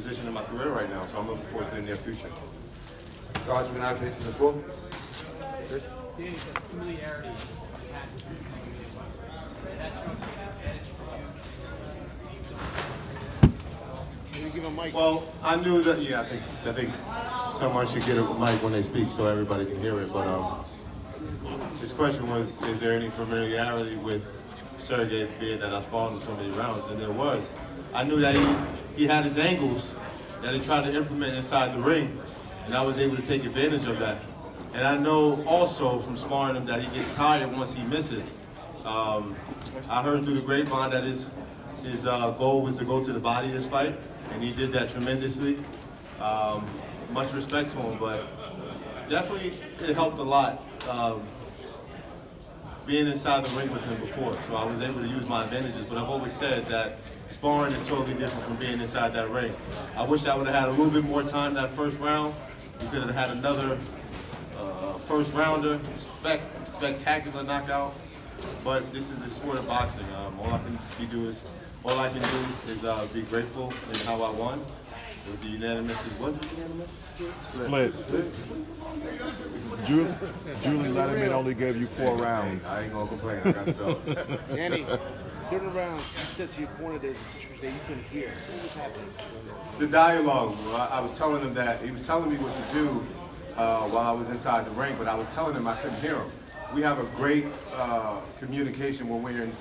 position in my career right now, so I'm looking forward to the near future. Guys, we're going to open it to the floor. Chris? Danny, the familiarity of Pat that trumps the advantage for you. Can you give a mic? Well, I knew that. Yeah, I think someone should get a mic when they speak so everybody can hear it. But his question was, is there any familiarity with Sergiy, being that I sparred him so many rounds? And there was. I knew that he had his angles that he tried to implement inside the ring, and I was able to take advantage of that. And I know also from sparring him that he gets tired once he misses. I heard through the grapevine that his goal was to go to the body this fight, and he did that tremendously. Much respect to him, but definitely it helped a lot being inside the ring with him before. So I was able to use my advantages, but I've always said that sparring is totally different from being inside that ring. I wish I would have had a little bit more time that first round. We could have had another first rounder, spectacular knockout. But this is the sport of boxing. All I can do is be grateful in how I won. With the unanimous, was it unanimous? Split. Julie Letterman only gave you 4 rounds. I ain't gonna complain. I got the belt. Danny, during the rounds, you said to your opponent there's a situation that you couldn't hear. What was happening? The dialogue. I was telling him that he was telling me what to do while I was inside the ring, but I was telling him I couldn't hear him. We have a great communication when we're in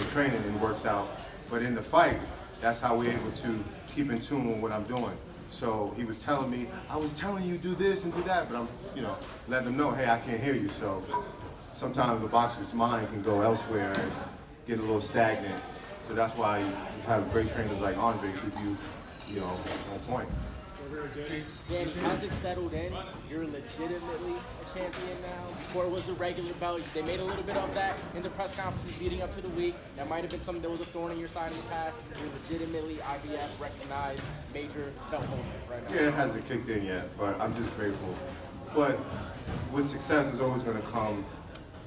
training and it works out, but in the fight, that's how we're able to keep in tune with what I'm doing. So he was telling me, I was telling you do this and do that, but I'm, letting him know, hey, I can't hear you. So sometimes a boxer's mind can go elsewhere and get a little stagnant. So that's why you have great trainers like Andre keep you, on point. Danny, has it settled in? You're legitimately a champion now. Before it was the regular belt. They made a little bit of that in the press conferences leading up to the week. That might have been something that was a thorn in your side in the past. You're legitimately IBF recognized major belt holder right now. Yeah, it hasn't kicked in yet, but I'm just grateful. But with success is always going to come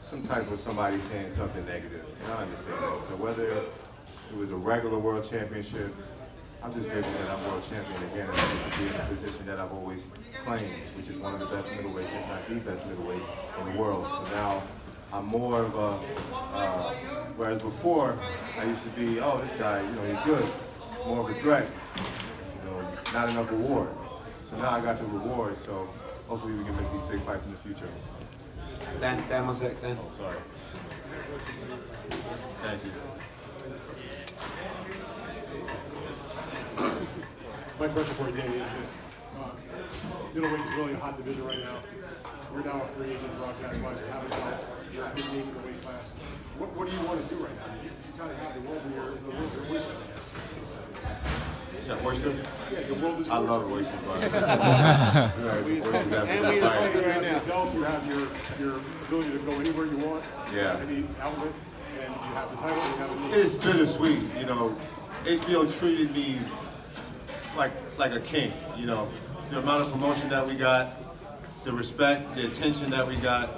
some type of somebody saying something negative, and I understand that. So whether it was a regular world championship, I'm just grateful that I'm world champion again and I get to be in a position that I've always claimed, which is one of the best middleweights, if not the best middleweight in the world. So now I'm more of a, whereas before I used to be, oh, this guy, he's good. It's more of a threat, not enough reward. So now I got the reward, so hopefully we can make these big fights in the future. Dan, one sec, Dan. Oh, sorry. Thank you. My question for you, Danny, is this. Middleweight's really a hot division right now. You're now a free agent broadcast-wise. You have a belt. You're a big name in the weight class. What do you want to do right now? I mean, you kind of have the world in the world's your oyster, I guess. Is that oyster? Yeah, the world is your I oyster. love oysters, man. And we are saying right now. Belt, you have your ability to go anywhere you want. Yeah. Any outlet, and you have the title. You have a name. It's bittersweet, HBO treated me like a king, The amount of promotion that we got, the respect, the attention that we got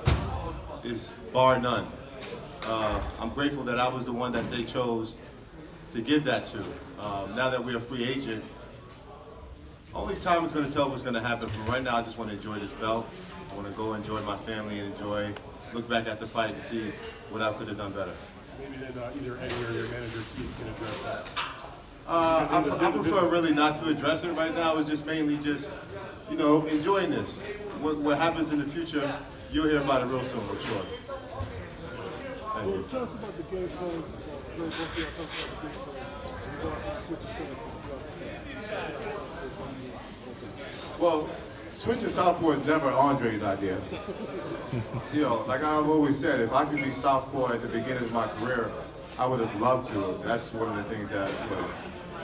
is bar none. I'm grateful that I was the one that they chose to give that to. Now that we're a free agent, only time is going to tell what's going to happen. But right now, I just want to enjoy this belt. I want to go enjoy my family and look back at the fight and see what I could have done better. Maybe then either Eddie or your manager Keith can address that. I prefer really not to address it right now. It's just mainly enjoying this. What happens in the future, you'll hear about it real soon, I'm sure. Thank you. Tell us about the game plan. Well, switching southpaw is never Andre's idea. Like I've always said, if I could be southpaw at the beginning of my career, I would have loved to. That's one of the things that,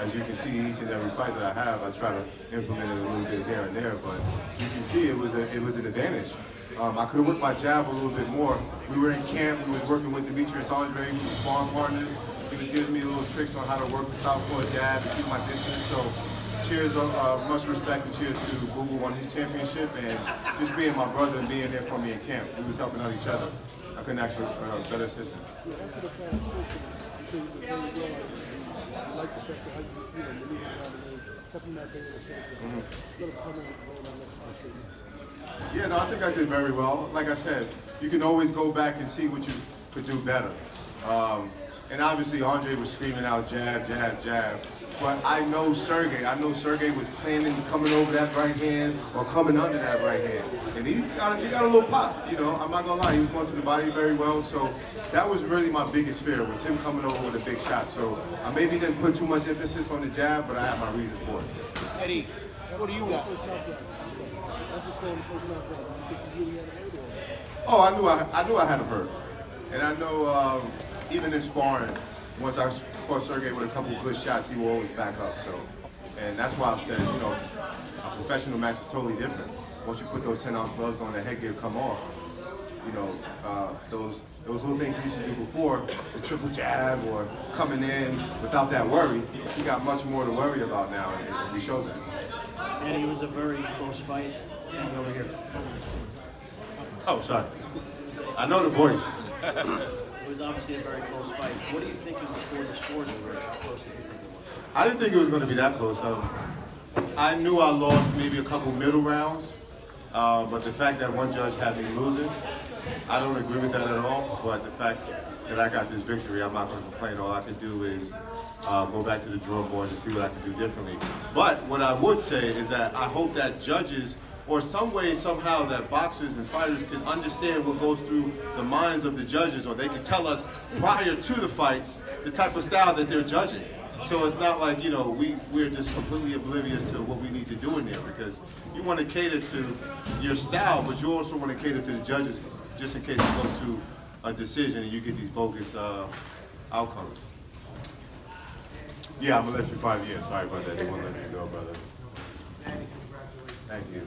as you can see, each and every fight that I have, I try to implement it a little bit here and there. But you can see it was an advantage. I could have worked my jab a little bit more. We were in camp. We was working with Demetrius Andre, who was sparring partners. He was giving me little tricks on how to work the southpaw jab and keep my distance. So cheers, much respect and cheers to Boo on his championship and just being my brother and being there for me in camp. We was helping out each other. I couldn't ask for better assistance. couple nothing in the sense of it's going to come in on the street. Yeah, no, I think I did very well. Like I said, you can always go back and see what you could do better. And obviously, Andre was screaming out jab, jab, jab. But I know Sergiy was planning coming over that right hand or coming under that right hand. And he got a little pop, you know, I'm not gonna lie, he was going to the body very well. So that was really my biggest fear, was him coming over with a big shot. So I maybe didn't put too much emphasis on the jab, but I have my reasons for it. Eddie, what do you got? Oh, I knew I had him hurt. And I know even in sparring, once I caught Sergiy with a couple of good shots, he will always back up. So, and that's why I said, you know, a professional match is totally different. Once you put those 10-ounce gloves on, the headgear come off. You know, those little things you used to do before, the triple jab or coming in without that worry, you got much more to worry about now, and we show that. And it was a very close fight. Over here. Oh, sorry. I know the voice. It was obviously a very close fight. What are you thinking before the scores were? How close did you think it was? I didn't think it was going to be that close. I knew I lost maybe a couple middle rounds, but the fact that one judge had me losing, I don't agree with that at all. But the fact that I got this victory, I'm not going to complain. All I can do is go back to the drawing board and see what I can do differently. But what I would say is that I hope that judges, or some way, somehow, that boxers and fighters can understand what goes through the minds of the judges, or they can tell us prior to the fights the type of style that they're judging. So it's not like, you know, we're just completely oblivious to what we need to do in there, because you want to cater to your style, but you also want to cater to the judges just in case you go to a decision and you get these bogus outcomes. Yeah, I'm going to let you 5 years. Sorry about that. They won't let you go, brother. Thank you.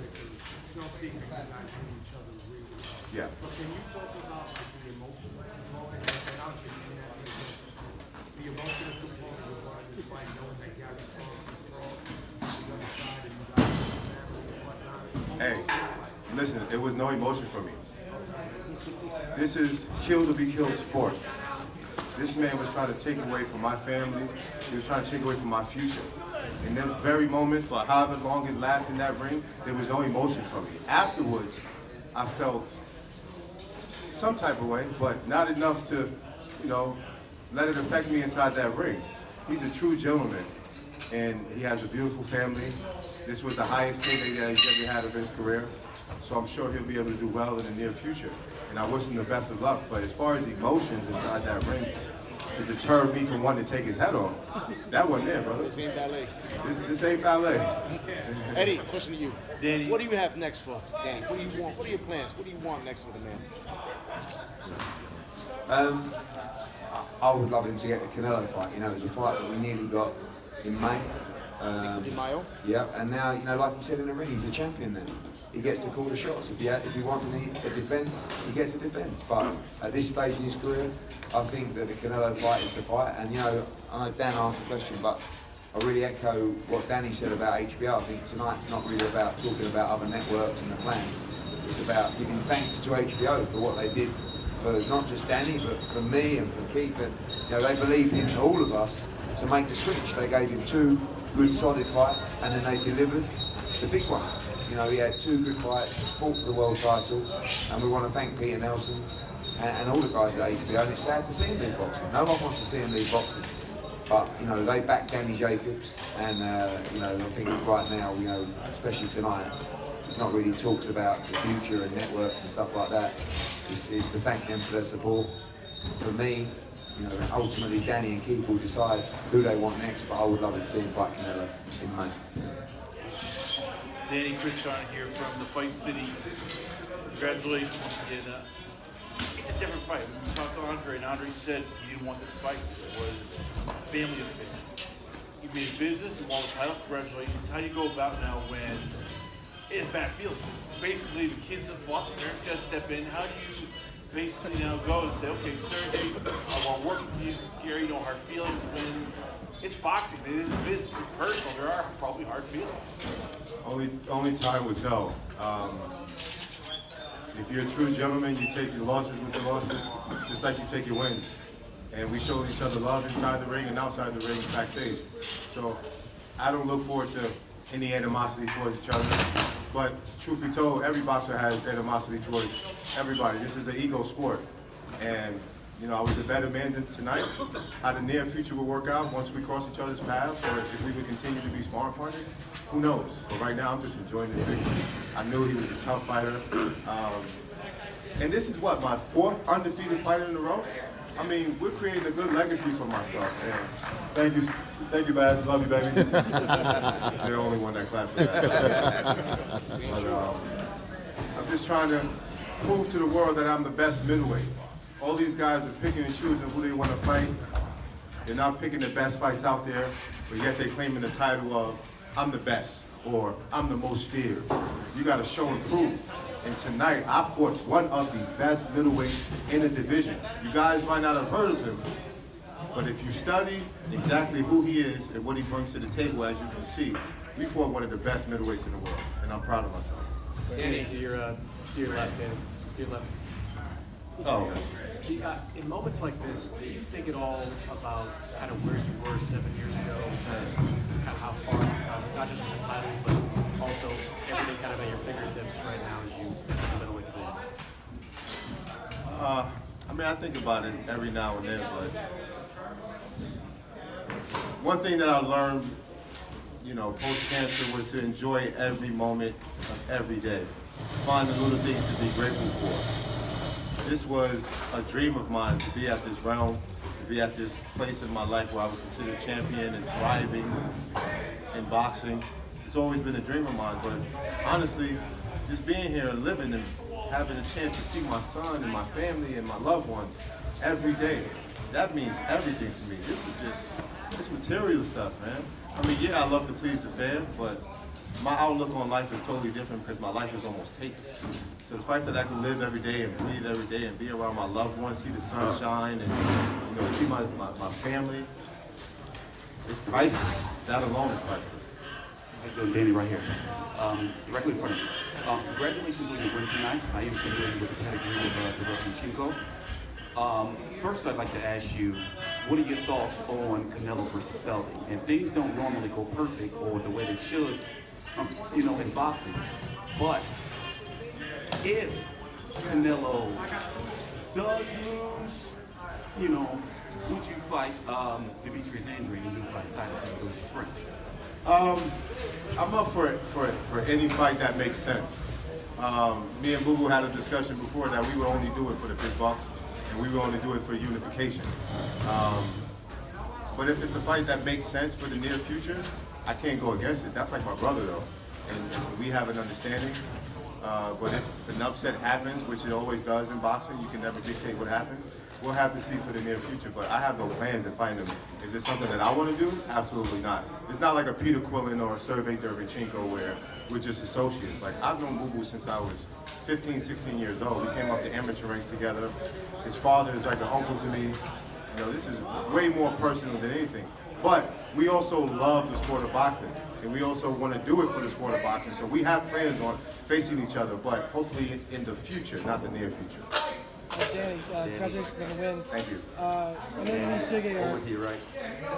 No secret that not knowing each other really well. Yeah. But can you talk about the emotional component and obviously being that the emotional component of why this fight, knowing that guys are strong from the other side and you guys are family and whatnot? Hey, listen, it was no emotion for me. This is kill to be killed sport. This man was trying to take away from my family. He was trying to take away from my future. In that very moment, for however long it lasted in that ring, there was no emotion from me. Afterwards, I felt some type of way, but not enough to, you know, let it affect me inside that ring. He's a true gentleman, and he has a beautiful family. This was the highest payday that he's ever had of his career, so I'm sure he'll be able to do well in the near future. And I wish him the best of luck, but as far as emotions inside that ring, to deter me from wanting to take his head off, that wasn't there, brother. This ain't ballet. This ain't ballet. Eddie, question to you. Danny. What do you have next for Danny? What do you want? What are your plans? What do you want next for the man? I would love him to get the Canelo fight. You know, it was a fight that we nearly got in May. Cinco de Mayo. Yeah, and now, you know, like he said in the ring, he's a champion now. He gets to call the shots. If he wants a defence, he gets a defence. But at this stage in his career, I think that the Canelo fight is the fight. And, you know, I know Dan asked the question, but I really echo what Danny said about HBO. I think tonight's not really about talking about other networks and the plans. It's about giving thanks to HBO for what they did for not just Danny, but for me and for Keith. And, you know, they believed in all of us to make the switch. They gave him 2 good, solid fights, and then they delivered the big one. You know, he had 2 good fights, fought for the world title, and we want to thank Peter Nelson and all the guys at HBO. And it's sad to see him leave boxing. No one wants to see him leave boxing. But, you know, they backed Danny Jacobs, and, you know, I think right now, you know, especially tonight, it's not really talks about the future and networks and stuff like that. It's to thank them for their support. For me, you know, ultimately Danny and Keith will decide who they want next, but I would love to see him fight Canelo in May. Danny, Chris Hearn here from the Fight City. Congratulations once again. It's a different fight. When we talked to Andre, and Andre said he didn't want this fight. This was a family affair. You made business and won the title. Congratulations. How do you go about now when it's bad feelings? Basically, the kids have fought, the parents got to step in. How do you basically now go and say, okay, Sergiy, I want to work with you, Gary, no hard feelings when it's boxing, it is business, it's personal, there are probably hard feelings. Only time will tell. If you're a true gentleman, you take your losses with the losses, just like you take your wins. And we showed each other love inside the ring and outside the ring backstage. So I don't look forward to any animosity towards each other. But truth be told, every boxer has animosity towards everybody. This is an ego sport. And, you know, I was the better man tonight. How the near future will work out once we cross each other's paths, or if we would continue to be sparring partners, who knows? But right now, I'm just enjoying this victory. I knew he was a tough fighter. And this is what, my 4th undefeated fight in a row? I mean, we're creating a good legacy for myself. And thank you, Baz. Love you, baby. They're the only one that clapped for that. But, I'm just trying to prove to the world that I'm the best middleweight. All these guys are picking and choosing who they want to fight. They're not picking the best fights out there, but yet they're claiming the title of I'm the best or I'm the most feared. You got to show and prove. And tonight, I fought one of the best middleweights in the division. You guys might not have heard of him, but if you study exactly who he is and what he brings to the table, as you can see, we fought one of the best middleweights in the world, and I'm proud of myself. Danny, to your left, Danny. To your left. Oh. In moments like this, do you think at all about kind of where you were 7 years ago, just kind of how far you've come, not just with the title, but also everything kind of at your fingertips right now as you sit in the middleweight division? I mean, I think about it every now and then, but one thing that I learned, you know, post-cancer was to enjoy every moment of every day. Find the little things to be grateful for. This was a dream of mine, to be at this realm, to be at this place in my life where I was considered champion and thriving in boxing. It's always been a dream of mine, but honestly, just being here and living and having a chance to see my son and my family and my loved ones every day, that means everything to me. This is just, it's material stuff, man. I mean, yeah, I love to please the fan, but my outlook on life is totally different because my life is almost taken. So the fact that I can live every day and breathe every day and be around my loved ones, see the sunshine, and you know, see my family, it's priceless. That alone is priceless. How you doing, Danny? Right here, directly in front of you. Congratulations on your win tonight. I am familiar with the pedigree of Derevyanchenko. First, I'd like to ask you, what are your thoughts on Canelo versus Felding? And things don't normally go perfect or the way they should, you know, in boxing. But if Canelo does lose, you know, would you fight Demetrius Andre and you fight title to lose your friend? I'm up for any fight that makes sense. Me and Boo Boo had a discussion before that we would only do it for the big bucks, and we would only do it for unification. But if it's a fight that makes sense for the near future, I can't go against it. That's like my brother, though, and we have an understanding. But if an upset happens, which it always does in boxing, you can never dictate what happens. We'll have to see for the near future, but I have no plans in fighting him. Is it something that I want to do? Absolutely not. It's not like a Peter Quillen or a Sergiy Derevyanchenko where we're just associates. Like, I've known Boo Boo since I was 15, 16 years old. We came up to amateur ranks together. His father is like an uncle to me. You know, this is way more personal than anything. But we also love the sport of boxing, and we also want to do it for the sport of boxing. So we have plans on facing each other, but hopefully in the future, not the near future. Danny, congratulations on the win. Thank you. I know you and Sergiy are... Over to your right.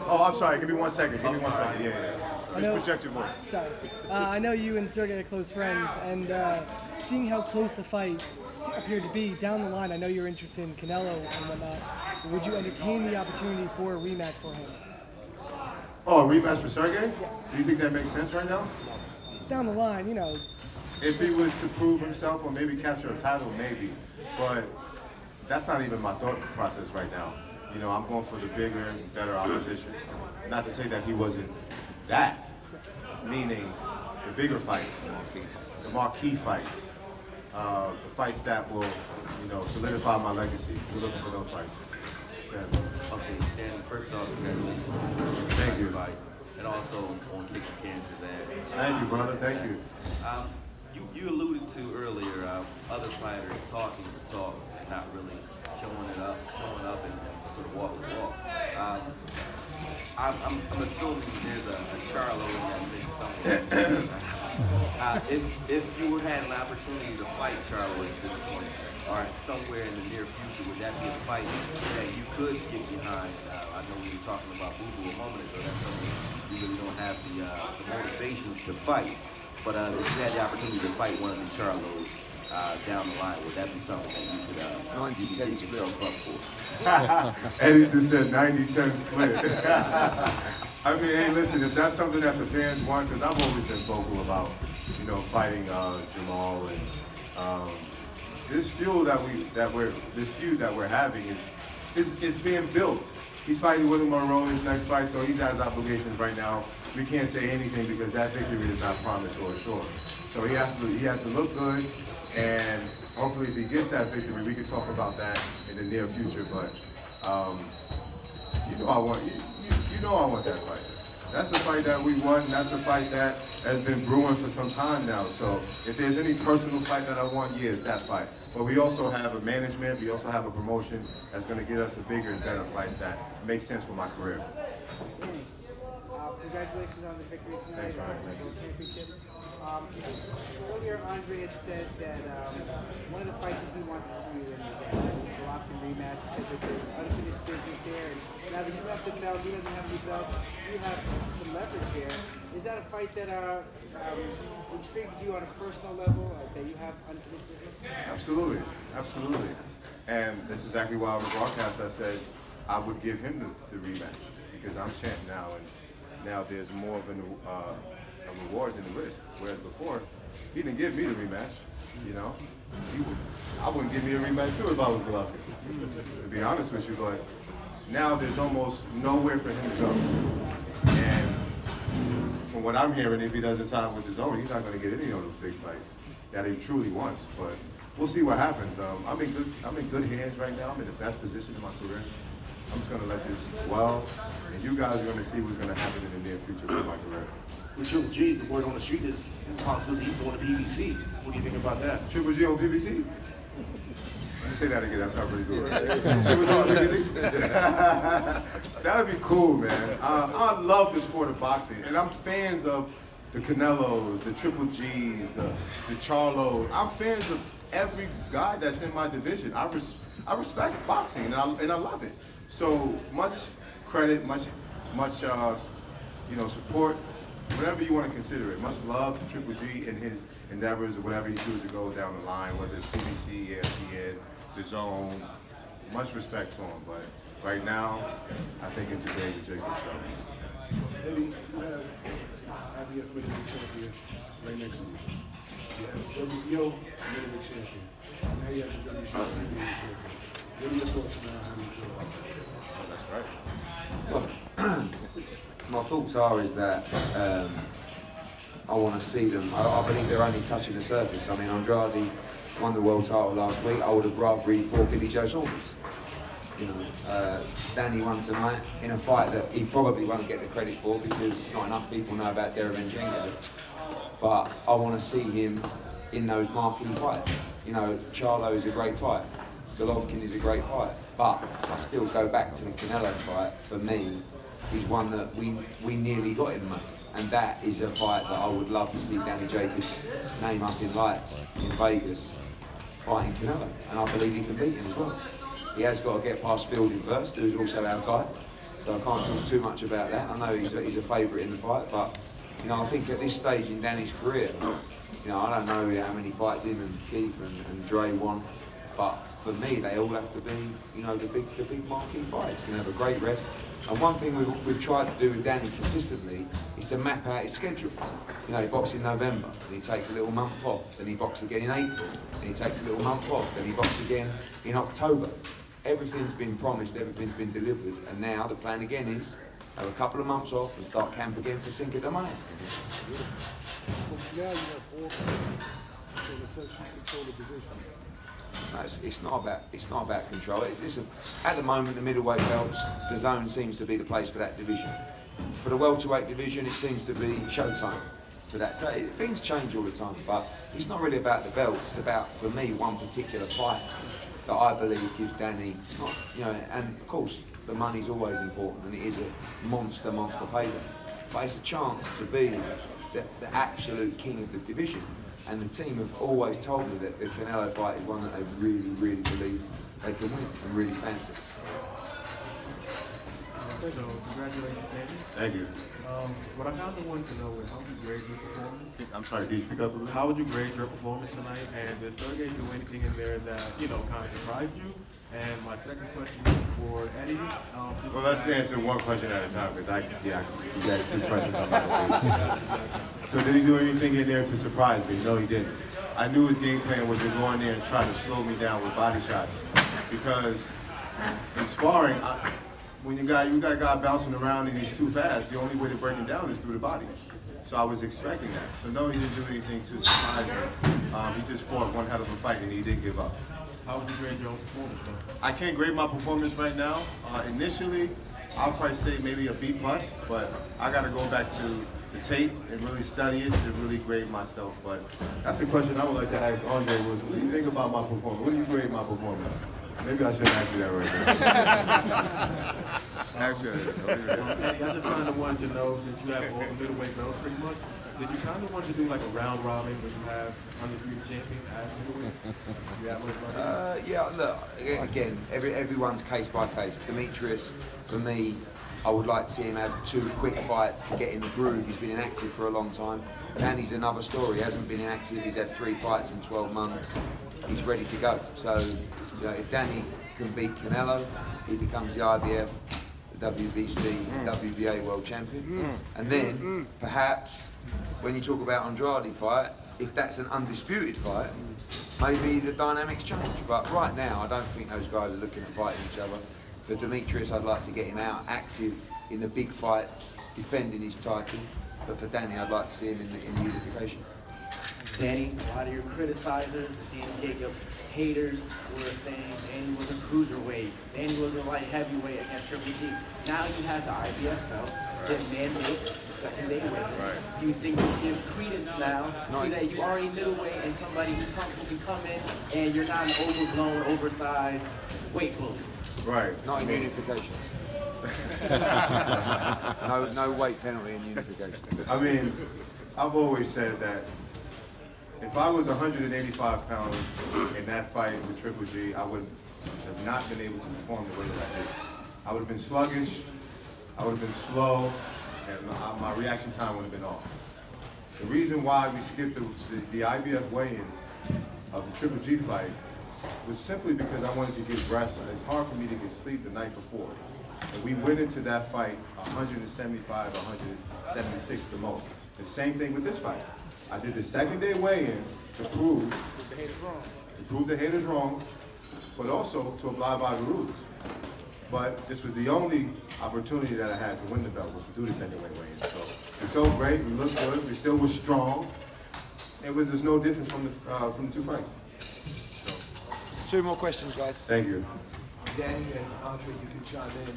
Oh, I'm sorry. Give me 1 second. Give me 1 second. Yeah. Just project your voice. Sorry. I know you and Sergiy are close friends, and seeing how close the fight appeared to be down the line, I know you're interested in Canelo and whatnot. Would you entertain the opportunity for a rematch for him? Oh, a rematch for Sergiy? Yeah. Do you think that makes sense right now? Down the line, you know. If he was to prove himself or maybe capture a title, maybe. But that's not even my thought process right now. You know, I'm going for the bigger and better opposition. Not to say that he wasn't that, meaning the bigger fights, the marquee fights, the fights that will, you know, solidify my legacy. We're looking for those fights. Yeah. Okay, Danny, first off, congratulations. Thank you. Fight, and also on kicking cancer's ass. Thank you, brother. Thank you. You alluded to earlier other fighters talking the talk and not really showing up and sort of walk the walk. I'm assuming there's a Charlo in that mix somewhere. If you had an opportunity to fight Charlo at this point, or somewhere in the near future, would that be a fight that you could get behind? I know we were talking about Boo Boo a moment ago. That's something you really don't have the motivations to fight. But if you had the opportunity to fight one of the Charlos down the line, would that be something that you could get yourself up for? Eddie just said 90-10 split. I mean, hey, listen, if that's something that the fans want, because I've always been vocal about, fighting Jamal, and this feud that we're having is being built. He's fighting Willie Monroe in his next fight, so he has obligations right now. We can't say anything because that victory is not promised or assured. So he has to look good, and hopefully if he gets that victory, we can talk about that in the near future. But I want that fight. That's a fight that we won, and that's a fight that has been brewing for some time now. So if there's any personal fight that I want, yeah, it's that fight. But we also have a management, we also have a promotion that's going to get us the bigger and better fights that make sense for my career. Congratulations on the victory tonight. Thanks, Ryan. Thanks. Championship. Earlier, Andre had said that one of the fights that he wants to see you in is the Golovkin rematch. He said that there's unfinished business there, and now that you have the belt, he doesn't have any belts, you have some leverage there. Is that a fight that intrigues you on a personal level, that you have unfinished business? Absolutely, absolutely. And that's exactly why on the broadcast I said I would give him the rematch, because I'm champ now, and now there's more of a reward than the risk. Whereas before, he didn't give me the rematch. I wouldn't give me a rematch too if I was Golovkin, to be honest with you. But now there's almost nowhere for him to go. And from what I'm hearing, if he doesn't sign with his own, he's not going to get any of those big fights that he truly wants. But we'll see what happens. I'm in good hands right now. I'm in the best position in my career. I'm just going to let this well, and you guys are going to see what's going to happen in the near future with my career. With Triple G, the word on the street is his possibility he's going to PBC. What do you think about that? Triple G on PBC? Let me say that again, that sounds pretty good. Triple G on PBC? That would be cool, man. I love the sport of boxing, and I'm fans of the Canelos, the Triple Gs, the Charlos. I'm fans of every guy that's in my division. I respect boxing, and I love it. So much credit, much support, whatever you want to consider it. Much love to Triple G in his endeavors or whatever he chooses to go down the line, whether it's PBC, ESPN, The Zone. Much respect to him, but right now, I think it's the David Jacobs show. Eddie, you have IBF middleweight champion right next to you. You have WBO middleweight champion. Now you have the WBC middleweight champion. What are your thoughts now? How do you feel about that? That's right. My thoughts are that I want to see them. I believe they're only touching the surface. I mean, Andrade won the world title last week. I would have rather he fought Billy Joe Saunders. Danny won tonight in a fight that he probably won't get the credit for because not enough people know about Derevyanchenko. But I want to see him in those marquee fights. Charlo is a great fight. Golovkin is a great fight. But I still go back to the Canelo fight. For me, is one that we nearly got in the money. And that is a fight that I would love to see Danny Jacobs name up in lights in Vegas fighting Canelo. And I believe he can beat him as well. He has got to get past Fielding first, who's also our guy. So I can't talk too much about that. I know he's a favourite in the fight, but I think at this stage in Danny's career, I don't know how many fights him and Keith and Dre won, but for me, they all have to be, the big marquee fights. He's going to have a great rest. And one thing we've tried to do with Danny consistently is to map out his schedule. He boxes in November, and he takes a little month off. Then he boxes again in April, and he takes a little month off. Then he boxes again in October. Everything's been promised, everything's been delivered, and now the plan again is have a couple of months off and start camp again for Cinco de Mayo. But now you have all fighters, so in a sense you control the division. No, it's not about control. Listen, at the moment, the middleweight belts, the Zone seems to be the place for that division. For the welterweight division, it seems to be Showtime for that. So things change all the time, but it's not really about the belts. It's about, for me, one particular fight that I believe gives Danny, and of course, the money's always important, and it is a monster payday. But it's a chance to be the absolute king of the division. And the team have always told me that the Canelo fight is one that they really, really believe they can win and really fancy. So, congratulations, Danny. Thank you. What I kind of wanted to know is how would you grade your performance? I'm sorry, did you speak up a little? How would you grade your performance tonight? And did Sergey do anything in there that, kind of surprised you? And my second question is for Eddie. Well, let's answer one question at a time, because you got two questions on my So did he do anything in there to surprise me? No, he didn't. I knew his game plan was to go in there and try to slow me down with body shots, because in sparring, when you got a guy bouncing around and he's too fast, the only way to break him down is through the body. So I was expecting that. So no, he didn't do anything to surprise me. He just fought one hell of a fight and he didn't give up. How would you grade your own performance, though? I can't grade my performance right now. Initially, I'll probably say maybe a B+, but I got to go back to the tape and really study it to really grade myself. But that's a question I would like to ask Andre was, what do you think about my performance? What do you grade my performance? Maybe I shouldn't ask you that right now. Actually, Eddie, I just kind of wanted to know, since you have all the middleweight belts pretty much, did you kind of want to do like a round robin when you have undisputed champion as middleweight? You have much Yeah, look, again, everyone's case by case. Demetrius, for me, I would like to see him have 2 quick fights to get in the groove. He's been inactive for a long time. Danny's another story. He hasn't been inactive. He's had 3 fights in 12 months. He's ready to go. So, if Danny can beat Canelo, he becomes the IBF, the WBC, WBA world champion. And then, perhaps, when you talk about Andrade fight, if that's an undisputed fight, maybe the dynamics change. But right now, I don't think those guys are looking at fighting each other. For Demetrius, I'd like to get him out active in the big fights, defending his title. But for Danny, I'd like to see him in the unification. Danny, a lot of your criticizers, the Danny Jacobs haters, were saying Danny was a cruiserweight, Danny was a light heavyweight against Triple G. Now you have the IBF belt that mandates the second day weight. Do you think this gives credence now to that you are a middleweight and somebody who can come in and you're not an overblown, oversized weight bully? Right. Not in unifications. no weight penalty in unification. I mean, I've always said that if I was 185 pounds in that fight with Triple G, I would have not been able to perform the way that I did. I would have been sluggish, I would have been slow, and my reaction time would have been off. The reason why we skipped the IBF weigh-ins of the Triple G fight was simply because I wanted to get rest. It's hard for me to get sleep the night before. And we went into that fight 175, 176 the most. The same thing with this fight. I did the second day weigh-in to prove the haters wrong, but also to abide by the rules. But this was the only opportunity that I had to win the belt, was to do this anyway weigh-in. So it felt great, we looked good, we still were strong. There's no difference from the 2 fights. So. 2 more questions, guys. Thank you. Danny and Andre, you can chime in.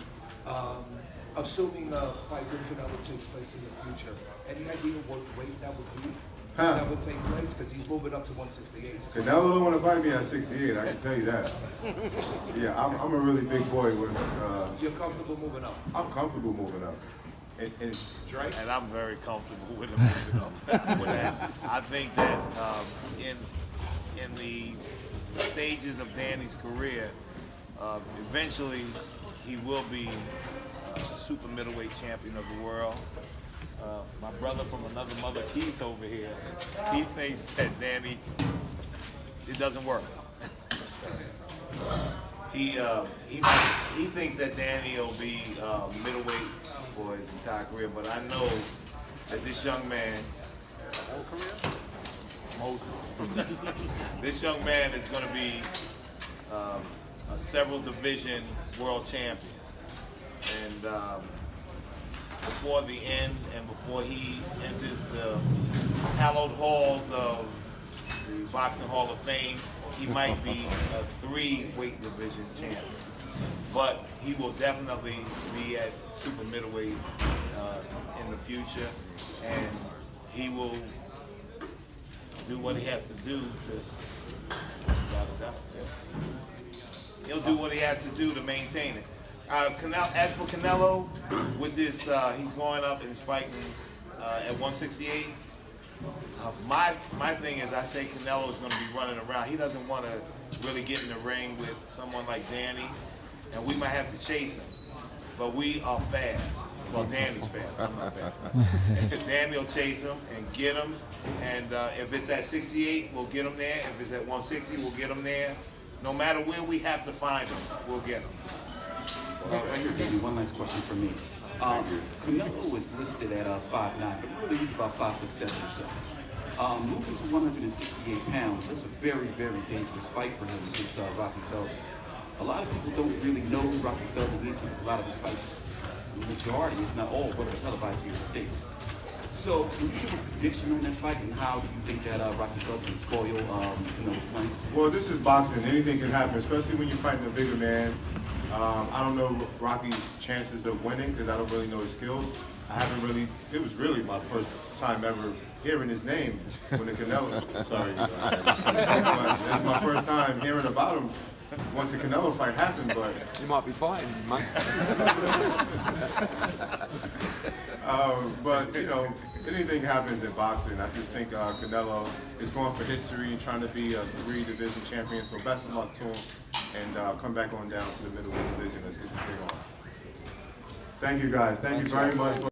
Assuming a fight with Canelo takes place in the future, any idea what weight that would be? That would take place, because he's moving up to 168. Canelo don't want to fight me at 68, I can tell you that. Yeah, I'm a really big boy with... You're comfortable moving up? I'm comfortable moving up. And I'm very comfortable with him moving up with that. I think that in the stages of Danny's career, eventually he will be super middleweight champion of the world. My brother from another mother, Keith, over here, he thinks that Danny, it doesn't work. He thinks that Danny will be middleweight for his entire career, but I know that this young man, whole career? Most of it. This young man is going to be a several division world champion. And before the end and before he enters the hallowed halls of the Boxing Hall of Fame, he might be a 3 weight division champion. But he will definitely be at super middleweight in the future, and he will do what he has to do to, he'll do what he has to do to maintain it. As for Canelo, with this, he's going up and he's fighting at 168. My thing is, I say Canelo's going to be running around. He doesn't want to really get in the ring with someone like Danny, and we might have to chase him. But we are fast. Well, Danny's fast. I'm not fast. Danny will chase him and get him. And if it's at 68, we'll get him there. If it's at 160, we'll get him there. No matter where we have to find him, we'll get him. Right here, Danny, one last question for me. Canelo is listed at 5'9", but really he's about 5'7" or so. Moving to 168 pounds, that's a very, very dangerous fight for him against Rocky Feldman. A lot of people don't really know who Rocky Feldman is because a lot of his fights, the majority, if not all, wasn't televised here in the States. So, can you give a prediction on that fight, and how do you think that Rocky Feldman can spoil Canelo's plans? Well, this is boxing. Anything can happen, especially when you're fighting a bigger man. I don't know Rocky's chances of winning because I don't really know his skills. It was really my first time ever hearing his name when the Canelo, sorry. But it's my first time hearing about him once the Canelo fight happened, but. You might be fine, mate. But, you know, anything happens in boxing. I just think Canelo is going for history and trying to be a 3-division champion, so best of luck to him. And come back on down to the middleweight division. Let's get this thing on. Thank you, guys. Thank you very much.